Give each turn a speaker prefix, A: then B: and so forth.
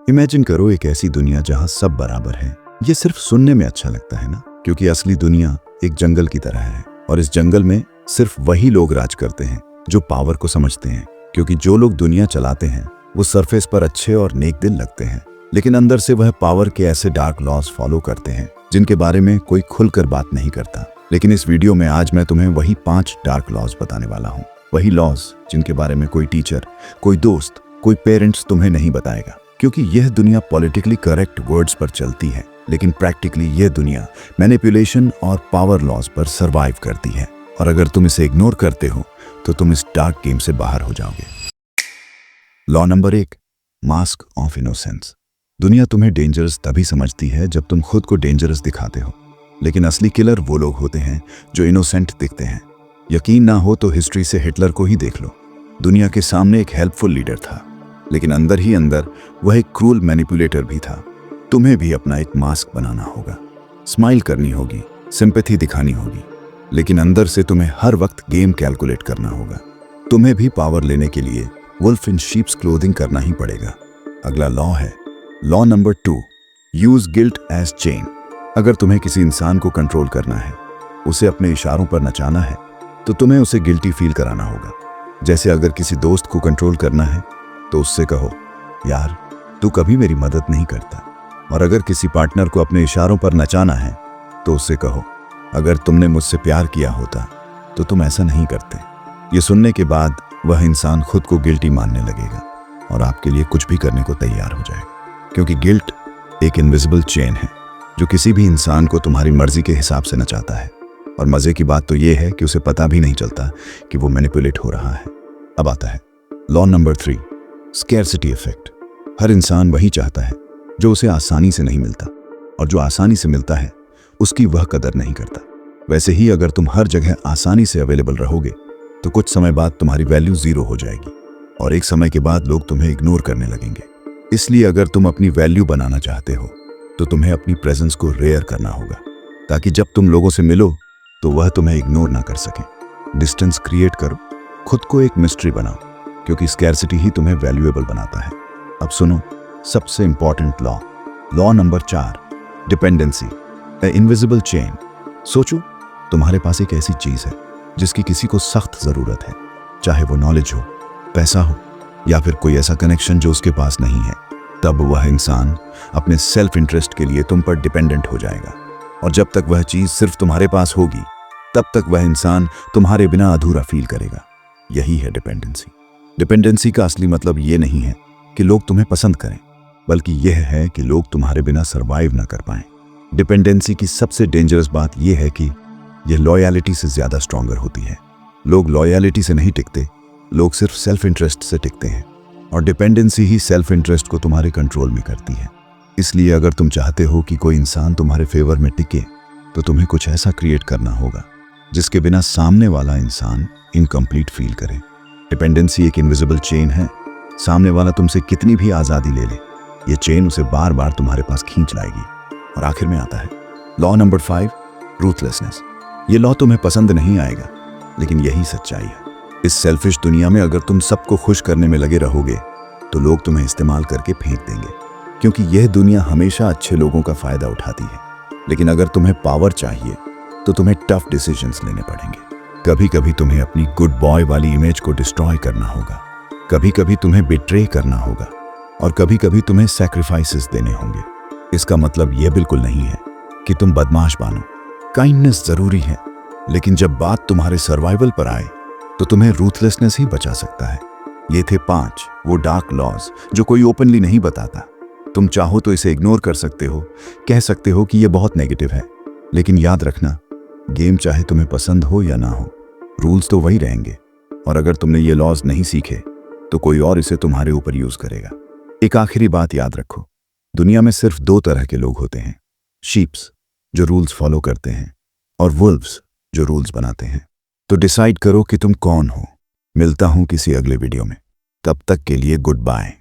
A: Imagine करो एक ऐसी दुनिया जहां सब बराबर है। ये सिर्फ सुनने में अच्छा लगता है ना, क्योंकि असली दुनिया एक जंगल की तरह है और इस जंगल में सिर्फ वही लोग राज करते हैं जो पावर को समझते हैं। क्योंकि जो लोग दुनिया चलाते हैं वो सरफेस पर अच्छे और नेक दिल लगते हैं, लेकिन अंदर से वह पावर के ऐसे डार्क लॉज फॉलो करते हैं जिनके बारे में कोई खुलकर बात नहीं करता। लेकिन इस वीडियो में आज मैं तुम्हें वही 5 डार्क लॉज बताने वाला हूँ। वही लॉज जिनके बारे में कोई टीचर, कोई दोस्त, कोई पेरेंट्स तुम्हें नहीं बताएगा। क्योंकि यह दुनिया पॉलिटिकली करेक्ट वर्ड्स पर चलती है, लेकिन प्रैक्टिकली यह दुनिया मैनिपुलेशन और पावर लॉज पर सर्वाइव करती है। और अगर तुम इसे इग्नोर करते हो तो तुम इस डार्क गेम से बाहर हो जाओगे। Law number 1, mask of innocence. दुनिया तुम्हें डेंजरस तभी समझती है जब तुम खुद को डेंजरस दिखाते हो, लेकिन असली किलर वो लोग होते हैं जो इनोसेंट दिखते हैं। यकीन ना हो तो हिस्ट्री से हिटलर को ही देख लो। दुनिया के सामने एक हेल्पफुल लीडर था, लेकिन अंदर ही अंदर वह एक क्रूल मैनिपुलेटर भी था। तुम्हें भी अपना एक मास्क बनाना होगा, स्माइल करनी होगी, सिंपैथी दिखानी होगी, लेकिन अंदर से तुम्हें हर वक्त गेम कैलकुलेट करना होगा। तुम्हें भी पावर लेने के लिए वुल्फ इन शीप्स क्लोथिंग करना ही पड़ेगा। अगला लॉ है law number 2, use guilt as chain. अगर तुम्हें किसी इंसान को कंट्रोल करना है, उसे अपने इशारों पर नचाना है, तो तुम्हें उसे गिल्टी फील कराना होगा। जैसे अगर किसी दोस्त को कंट्रोल करना है तो उससे कहो, यार तू कभी मेरी मदद नहीं करता। और अगर किसी पार्टनर को अपने इशारों पर नचाना है तो उससे कहो, अगर तुमने मुझसे प्यार किया होता तो तुम ऐसा नहीं करते। ये सुनने के बाद वह इंसान खुद को गिल्टी मानने लगेगा और आपके लिए कुछ भी करने को तैयार हो जाएगा। क्योंकि गिल्ट एक इनविजिबल चेन है जो किसी भी इंसान को तुम्हारी मर्जी के हिसाब से नचाता है। और मजे की बात तो यह है कि उसे पता भी नहीं चलता कि वो मैनिपुलेट हो रहा है। अब आता है लॉ नंबर 3, स्कैरसिटी इफेक्ट। हर इंसान वही चाहता है जो उसे आसानी से नहीं मिलता, और जो आसानी से मिलता है उसकी वह कदर नहीं करता। वैसे ही अगर तुम हर जगह आसानी से अवेलेबल रहोगे तो कुछ समय बाद तुम्हारी वैल्यू 0 हो जाएगी और एक समय के बाद लोग तुम्हें इग्नोर करने लगेंगे। इसलिए अगर तुम अपनी वैल्यू बनाना चाहते हो तो तुम्हें अपनी प्रेजेंस को रेयर करना होगा, ताकि जब तुम लोगों से मिलो तो वह तुम्हें इग्नोर ना कर सके। डिस्टेंस क्रिएट करो, खुद को एक मिस्ट्री बनाओ, क्योंकि स्कैरसिटी ही तुम्हें वैल्यूएबल बनाता है। अब सुनो सबसे important law, law number 4, dependency, a invisible chain. सोचो तुम्हारे पास एक ऐसी चीज है जिसकी किसी को सख्त जरूरत है, चाहे वो नॉलेज हो, पैसा हो या फिर कोई ऐसा कनेक्शन जो उसके पास नहीं है। तब वह इंसान अपने सेल्फ इंटरेस्ट के लिए तुम पर डिपेंडेंट हो जाएगा, और जब तक वह चीज सिर्फ तुम्हारे पास होगी तब तक वह इंसान तुम्हारे बिना अधूरा फील करेगा। यही है डिपेंडेंसी। डिपेंडेंसी का असली मतलब ये नहीं है कि लोग तुम्हें पसंद करें, बल्कि यह है कि लोग तुम्हारे बिना सरवाइव ना कर पाएं। डिपेंडेंसी की सबसे डेंजरस बात यह है कि यह लॉयल्टी से ज्यादा स्ट्रॉन्गर होती है। लोग लॉयल्टी से नहीं टिकते, लोग सिर्फ सेल्फ इंटरेस्ट से टिकते हैं, और डिपेंडेंसी ही सेल्फ इंटरेस्ट को तुम्हारे कंट्रोल में करती है। इसलिए अगर तुम चाहते हो कि कोई इंसान तुम्हारे फेवर में टिके तो तुम्हें कुछ ऐसा क्रिएट करना होगा जिसके बिना सामने वाला इंसान इनकम्प्लीट फील करे। डिपेंडेंसी एक इनविजिबल चेन है। सामने वाला तुमसे कितनी भी आज़ादी ले ले, ये चेन उसे बार बार तुम्हारे पास खींच लाएगी। और आखिर में आता है लॉ नंबर 5, रूथलेसनेस। ये लॉ तुम्हें पसंद नहीं आएगा, लेकिन यही सच्चाई है। इस सेल्फिश दुनिया में अगर तुम सबको खुश करने में लगे रहोगे तो लोग तुम्हें इस्तेमाल करके फेंक देंगे, क्योंकि यह दुनिया हमेशा अच्छे लोगों का फायदा उठाती है। लेकिन अगर तुम्हें पावर चाहिए तो तुम्हें टफ डिसीजंस लेने पड़ेंगे। कभी कभी तुम्हें अपनी गुड बॉय वाली इमेज को डिस्ट्रॉय करना होगा, कभी कभी तुम्हें बिट्रे करना होगा, और कभी कभी तुम्हें सैक्रिफाइसेस देने होंगे। इसका मतलब यह बिल्कुल नहीं है कि तुम बदमाश बनो। काइंडनेस जरूरी है, लेकिन जब बात तुम्हारे सर्वाइवल पर आए तो तुम्हें रूथलेसनेस ही बचा सकता है। ये थे 5 वो डार्क लॉज जो कोई ओपनली नहीं बताता। तुम चाहो तो इसे इग्नोर कर सकते हो, कह सकते हो कि यह बहुत नेगेटिव है, लेकिन याद रखना, गेम चाहे तुम्हें पसंद हो या ना हो, रूल्स तो वही रहेंगे। और अगर तुमने ये लॉज नहीं सीखे तो कोई और इसे तुम्हारे ऊपर यूज करेगा। एक आखिरी बात याद रखो, दुनिया में सिर्फ 2 तरह के लोग होते हैं, शीप्स जो रूल्स फॉलो करते हैं और वुल्व्स जो रूल्स बनाते हैं। तो डिसाइड करो कि तुम कौन हो। मिलता हूं किसी अगले वीडियो में, तब तक के लिए गुड बाय।